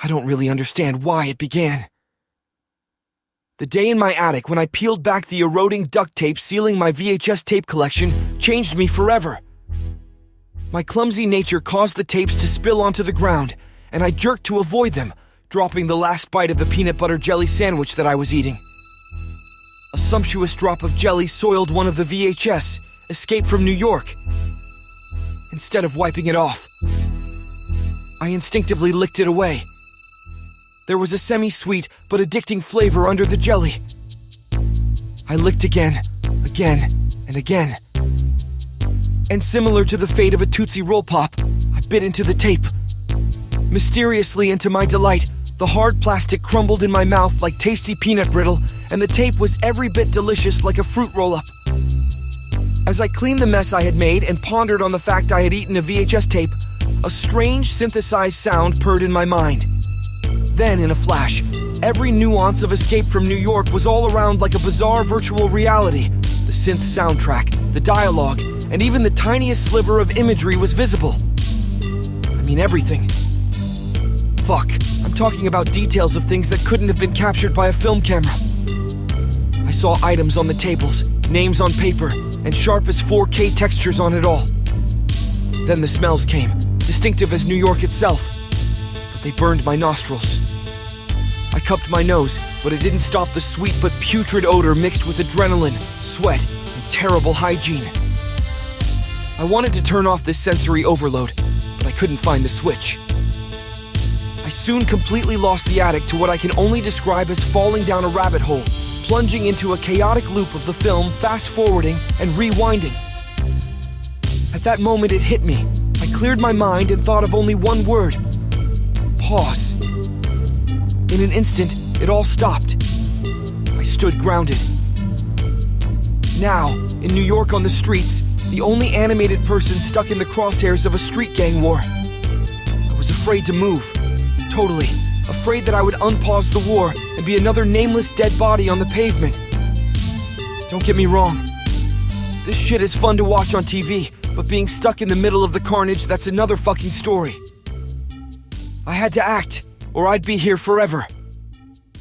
I don't really understand why it began. The day in my attic when I peeled back the eroding duct tape sealing my VHS tape collection changed me forever. My clumsy nature caused the tapes to spill onto the ground, and I jerked to avoid them, dropping the last bite of the peanut butter jelly sandwich that I was eating. A sumptuous drop of jelly soiled one of the VHS, Escape from New York. Instead of wiping it off, I instinctively licked it away. There was a semi-sweet but addicting flavor under the jelly. I licked again, and again. And similar to the fate of a Tootsie Roll Pop, I bit into the tape. Mysteriously and to my delight, the hard plastic crumbled in my mouth like tasty peanut brittle, and the tape was every bit delicious like a fruit roll-up. As I cleaned the mess I had made and pondered on the fact I had eaten a VHS tape, a strange synthesized sound purred in my mind. Then, in a flash, every nuance of Escape from New York was all around like a bizarre virtual reality. The synth soundtrack, the dialogue, and even the tiniest sliver of imagery was visible. I mean, everything. Fuck, I'm talking about details of things that couldn't have been captured by a film camera. I saw items on the tables, names on paper, and sharp as 4K textures on it all. Then the smells came, distinctive as New York itself, but they burned my nostrils. I cupped my nose, but it didn't stop the sweet but putrid odor mixed with adrenaline, sweat, and terrible hygiene. I wanted to turn off this sensory overload, but I couldn't find the switch. I soon completely lost the attic to what I can only describe as falling down a rabbit hole, plunging into a chaotic loop of the film, fast-forwarding and rewinding. At that moment it hit me. I cleared my mind and thought of only one word. Pause. In an instant, it all stopped. I stood grounded. Now, in New York on the streets, the only animated person stuck in the crosshairs of a street gang war. I was afraid to move. Totally. Afraid that I would unpause the war and be another nameless dead body on the pavement. Don't get me wrong. This shit is fun to watch on TV, but being stuck in the middle of the carnage, that's another fucking story. I had to act, or I'd be here forever.